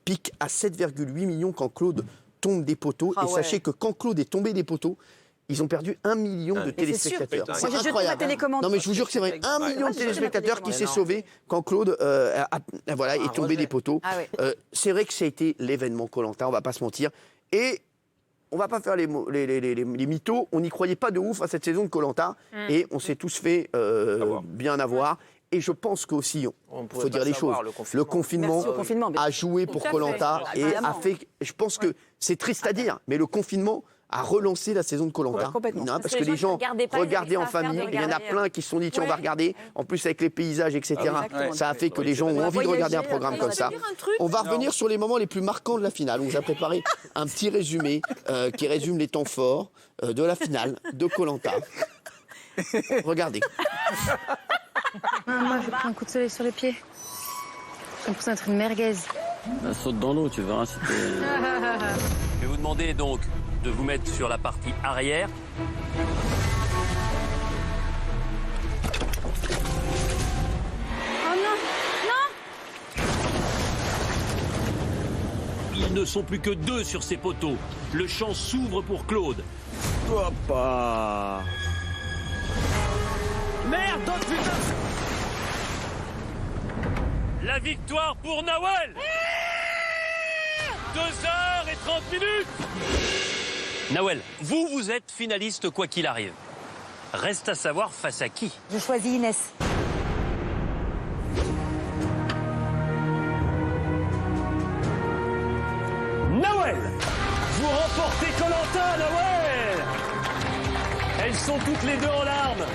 pique à 7,8 millions quand Claude tombe des poteaux. Ah et sachez que quand Claude est tombé des poteaux, ils ont perdu 1 million de téléspectateurs. Moi, j'ai jeté ma télécommande. Non, mais je vous jure que c'est vrai. 1 million de téléspectateurs qui s'est sauvé quand Claude est tombé des poteaux. Ah ouais. C'est vrai que ça a été l'événement Koh-Lanta, on va pas se mentir. Et on va pas faire les mythos. On n'y croyait pas de ouf à cette saison de Koh-Lanta. Et on s'est tous fait bien avoir. Et je pense qu'aussi, il faut dire les choses, le confinement a joué pour Koh-Lanta et a fait, je pense que c'est triste à dire, mais le confinement a relancé la saison de Koh-Lanta. Non, parce que les gens regardaient en famille, il y en a plein qui se sont dit tiens on va regarder, en plus avec les paysages etc. Ça a fait que les gens ont envie de regarder un programme comme ça. On va revenir sur les moments les plus marquants de la finale. On vous a préparé un petit résumé qui résume les temps forts de la finale de Koh-Lanta. Regardez. Moi, je prends un coup de soleil sur les pieds. J'ai l'impression d'être une merguez. Bah, saute dans l'eau, tu verras si t'es... Je vais vous demander donc de vous mettre sur la partie arrière. Oh non, non! Ils ne sont plus que 2 sur ces poteaux. Le champ s'ouvre pour Claude. Papa. Merde, d'autres putain. La victoire pour Nawel. 2h30. Nawel, vous êtes finaliste quoi qu'il arrive. Reste à savoir face à qui. Je choisis Inès. Nawel, vous remportez Koh-Lanta, Nawel. Elles sont toutes les deux en larmes.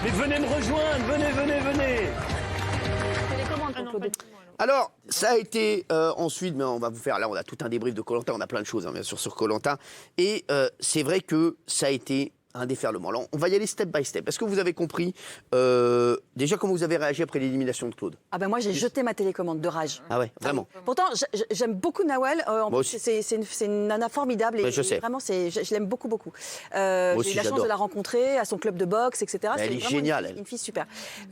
Mais venez me rejoindre, venez. Alors, ça a été ensuite, mais on va vous faire, là on a tout un débrief de Koh-Lanta, on a plein de choses bien sûr sur Koh-Lanta, et c'est vrai que ça a été un déferlement. Alors, on va y aller step by step. Est-ce que vous avez compris déjà comment vous avez réagi après l'élimination de Claude? Ah ben moi j'ai jeté ma télécommande de rage. Ah ouais, vraiment. Pourtant j'aime beaucoup Nawel. En Moi plus, aussi. c'est une nana formidable et, Ouais, je sais. vraiment je l'aime beaucoup. aussi, J'ai eu la chance j'adore. de la rencontrer à son club de boxe, etc. Elle C'est est vraiment géniale, une elle. une fille super.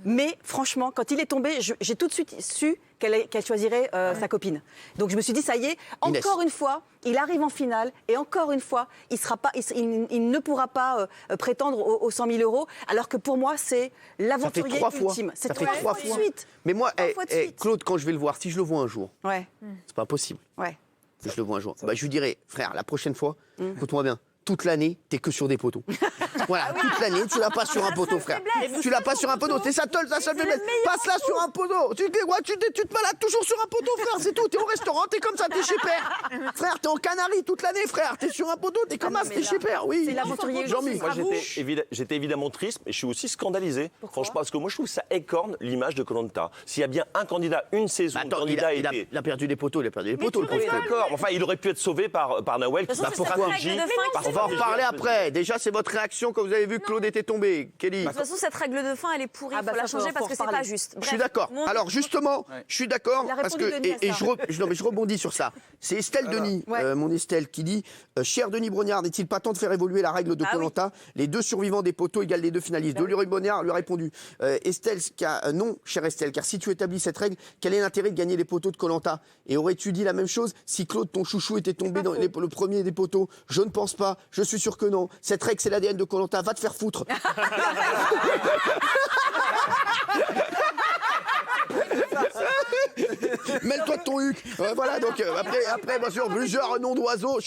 Mais franchement, quand il est tombé, j'ai tout de suite su qu'elle choisirait sa copine. Donc je me suis dit ça y est, Inès. encore une fois, il arrive en finale et encore une fois, il ne pourra pas prétendre aux 100 000 euros. Alors que pour moi, c'est l'aventurier ultime. Ça fait 3 fois. Suite. Mais moi, Fois de suite. Claude, quand je vais le voir, si je le vois un jour, Ouais, c'est pas possible. ouais. Si je le vois un jour, bah, je lui dirais, frère, la prochaine fois, écoute-moi bien, toute l'année, t'es que sur des poteaux. Voilà, toute l'année, tu l'as pas sur un poteau, frère. Tu l'as pas sur un poteau, c'est ta seule faiblesse. Passe-la sur un poteau. Tu te balades toujours sur un poteau, frère, c'est tout. T'es au restaurant, t'es comme ça, t'es chez Père. Frère, t'es en Canaries toute l'année, frère. T'es sur un poteau, t'es comme ça, t'es chez Père, oui. C'est l'aventurier Jean-Mi. ultime. Moi, j'étais évidemment triste, mais je suis aussi scandalisé. Franchement, parce que moi, je trouve que ça écorne l'image de Koh-Lanta. S'il y a bien un candidat, une saison, Attends, candidat il a perdu des poteaux, le pauvre. Oui, d'accord. Enfin, il aurait pu être sauvé par Nawel. toute façon, c'est sa règle de fin On va en reparler après. Déjà, c'est votre réaction quand vous avez vu que Claude était tombé. Kelly. De toute façon, cette règle de fin, elle est pourrie. Ah Il bah faut la ça, changer faut parce que c'est reparler. pas juste. Je suis d'accord. Alors justement, je suis d'accord Il a parce répondu, que Denis, à ça. je rebondis sur ça. C'est Estelle Denis, mon Estelle, qui dit cher Denis Brognard, n'est-il pas temps de faire évoluer la règle de Koh-Lanta? Les 2 survivants des poteaux égale les 2 finalistes. Denis Brognard lui a répondu Estelle, non, chère Estelle, car si tu établis cette règle, quel est l'intérêt de gagner les poteaux de Koh-Lanta? Et aurais-tu dit la même chose si Claude, ton chouchou, était tombé dans le premier des poteaux? Je ne pense pas. Je suis sûr que non. Cette règle, c'est l'ADN de Koh-Lanta. Va te faire foutre. Mêle-toi de ton huc. Voilà, donc après, bien sûr, plusieurs noms d'oiseaux.